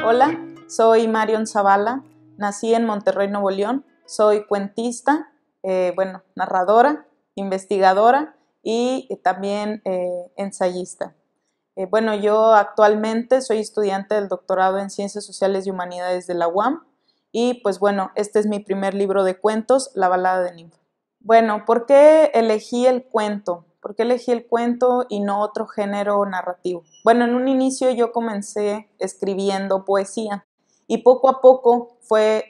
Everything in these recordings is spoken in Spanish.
Hola, soy Marion Zavala, nací en Monterrey, Nuevo León, soy cuentista, narradora, investigadora y también ensayista. Yo actualmente soy estudiante del doctorado en Ciencias Sociales y Humanidades de la UAM y este es mi primer libro de cuentos, La balada de Ninfa. Bueno, ¿por qué elegí el cuento? ¿Por qué elegí el cuento y no otro género narrativo? Bueno, en un inicio yo comencé escribiendo poesía y poco a poco fue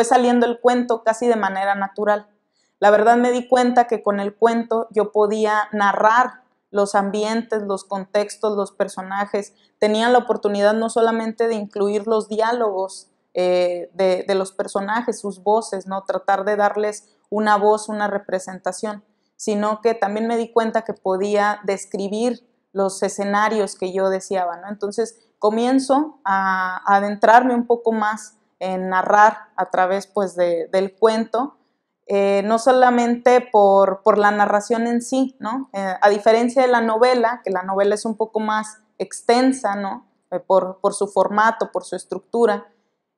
saliendo el cuento casi de manera natural. La verdad me di cuenta que con el cuento yo podía narrar los ambientes, los contextos, los personajes. Tenía la oportunidad no solamente de incluir los diálogos de los personajes, sus voces, ¿no? Tratar de darles una voz, una representación, sino que también me di cuenta que podía describir los escenarios que yo deseaba, ¿no? Entonces comienzo a adentrarme un poco más en narrar a través del cuento, no solamente por la narración en sí, ¿no? A diferencia de la novela, que la novela es un poco más extensa, ¿no? Por su formato, por su estructura.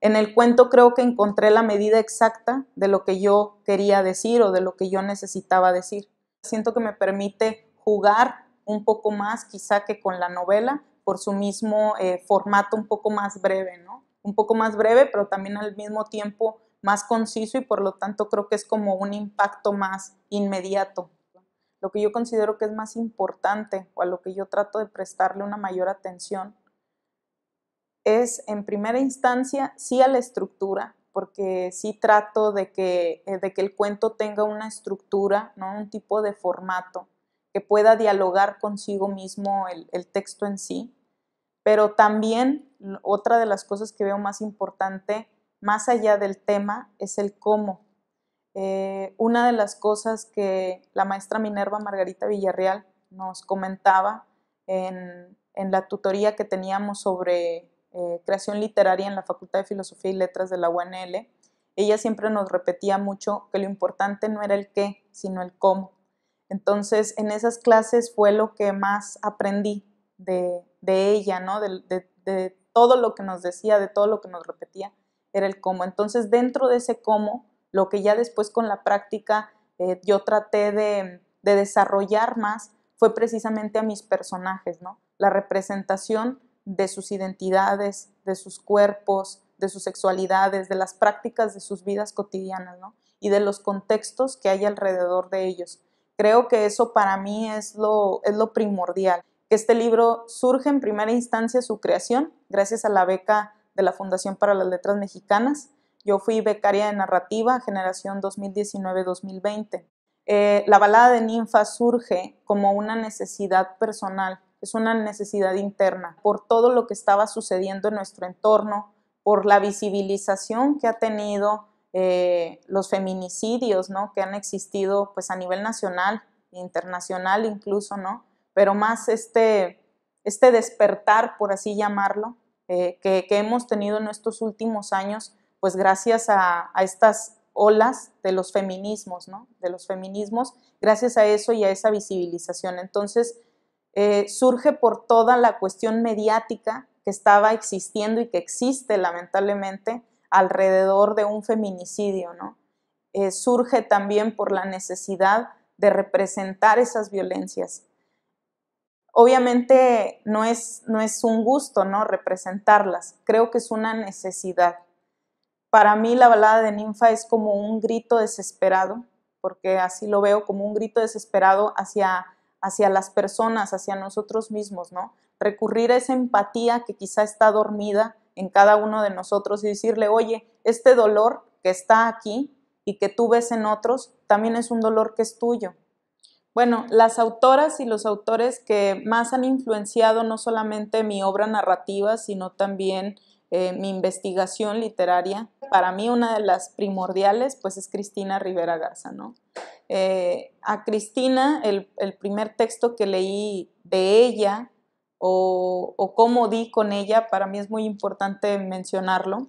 En el cuento creo que encontré la medida exacta de lo que yo quería decir o de lo que yo necesitaba decir. Siento que me permite jugar un poco más quizá que con la novela por su mismo formato un poco más breve, ¿no? Un poco más breve, pero también al mismo tiempo más conciso y por lo tanto creo que es como un impacto más inmediato. Lo que yo considero que es más importante o a lo que yo trato de prestarle una mayor atención es en primera instancia sí a la estructura, porque sí trato de que el cuento tenga una estructura, ¿no? Un tipo de formato que pueda dialogar consigo mismo el texto en sí, pero también otra de las cosas que veo más importante, más allá del tema, es el cómo. Una de las cosas que la maestra Minerva Margarita Villarreal nos comentaba en la tutoría que teníamos sobre creación literaria en la Facultad de Filosofía y Letras de la UNL, ella siempre nos repetía mucho que lo importante no era el qué, sino el cómo. Entonces, en esas clases fue lo que más aprendí de ella, ¿no? De todo lo que nos decía, de todo lo que nos repetía, era el cómo. Entonces, dentro de ese cómo, lo que ya después con la práctica yo traté de desarrollar más fue precisamente a mis personajes, ¿no? La representación de sus identidades, de sus cuerpos, de sus sexualidades, de las prácticas de sus vidas cotidianas, ¿no? Y de los contextos que hay alrededor de ellos. Creo que eso para mí es lo primordial. Que este libro surge en primera instancia su creación gracias a la beca de la Fundación para las Letras Mexicanas. Yo fui becaria de narrativa, generación 2019-2020. La balada de Ninfa surge como una necesidad personal, es una necesidad interna, por todo lo que estaba sucediendo en nuestro entorno, por la visibilización que ha tenido los feminicidios, ¿no? Que han existido pues, a nivel nacional, internacional incluso, ¿no? Pero más este despertar, por así llamarlo, que hemos tenido en estos últimos años, pues gracias a estas olas de los feminismos, ¿no? De los feminismos, gracias a eso y a esa visibilización. Entonces, surge por toda la cuestión mediática que estaba existiendo y que existe lamentablemente alrededor de un feminicidio, ¿no? Surge también por la necesidad de representar esas violencias. Obviamente no es un gusto, ¿no? Representarlas, creo que es una necesidad. Para mí la balada de Ninfa es como un grito desesperado, porque así lo veo, como un grito desesperado hacia las personas, hacia nosotros mismos, ¿no? Recurrir a esa empatía que quizá está dormida en cada uno de nosotros y decirle, oye, este dolor que está aquí y que tú ves en otros, también es un dolor que es tuyo. Bueno, las autoras y los autores que más han influenciado no solamente mi obra narrativa, sino también mi investigación literaria, para mí una de las primordiales pues es Cristina Rivera Garza, ¿no? A Cristina, el primer texto que leí de ella o cómo di con ella, para mí es muy importante mencionarlo,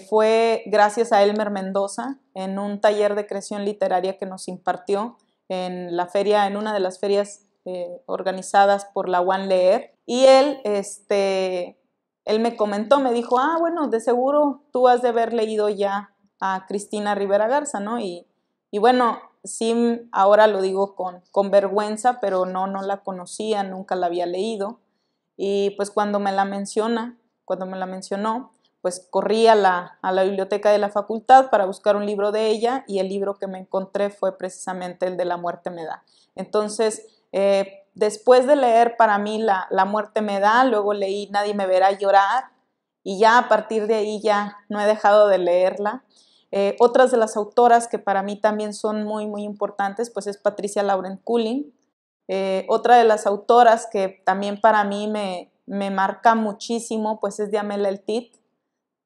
fue gracias a Elmer Mendoza en un taller de creación literaria que nos impartió en la feria, en una de las ferias organizadas por la One Leer, y él él me comentó, me dijo, bueno, de seguro tú has de haber leído ya a Cristina Rivera Garza, ¿no? Y bueno, sí, ahora lo digo con vergüenza, pero no la conocía, nunca la había leído. Y pues cuando me la mencionó, pues corrí a la biblioteca de la facultad para buscar un libro de ella y el libro que me encontré fue precisamente el de La muerte me da. Entonces, después de leer para mí La muerte me da, luego leí Nadie me verá llorar y ya a partir de ahí ya no he dejado de leerla. Otras de las autoras que para mí también son muy, muy importantes, pues es Patricia Laurent Culling. Otra de las autoras que también para mí me marca muchísimo, pues es Diamela El Tit.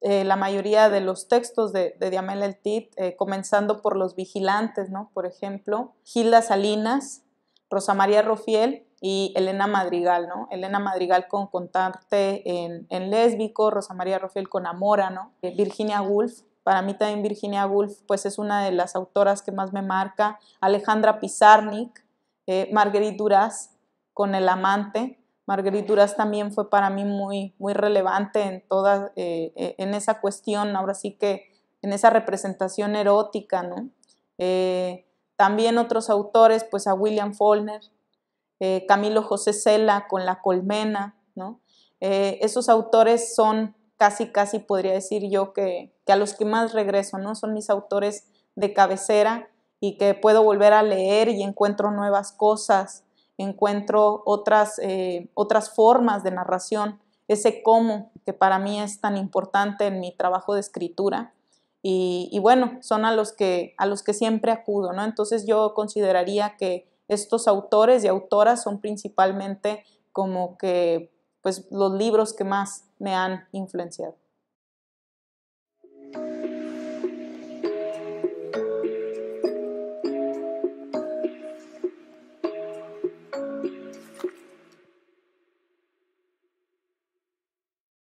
La mayoría de los textos de Diamela El Tit, comenzando por Los Vigilantes, ¿no? Por ejemplo, Hilda Salinas, Rosa María Rofiel y Elena Madrigal, ¿no? Elena Madrigal con Contarte en Lésbico, Rosa María Rofiel con Amora, ¿no? Virginia Woolf, para mí también Virginia Woolf pues es una de las autoras que más me marca, Alejandra Pizarnik, Marguerite Duras con El amante. Marguerite Duras también fue para mí muy, muy relevante en esa cuestión, ahora sí que en esa representación erótica, ¿no? También otros autores, pues a William Faulkner, Camilo José Cela con La colmena, ¿no? Esos autores son casi podría decir yo que a los que más regreso, ¿no? Son mis autores de cabecera y que puedo volver a leer y encuentro nuevas cosas, encuentro otras formas de narración, ese cómo que para mí es tan importante en mi trabajo de escritura. Y bueno, son a los que siempre acudo, ¿no? Entonces yo consideraría que estos autores y autoras son principalmente como que pues los libros que más me han influenciado.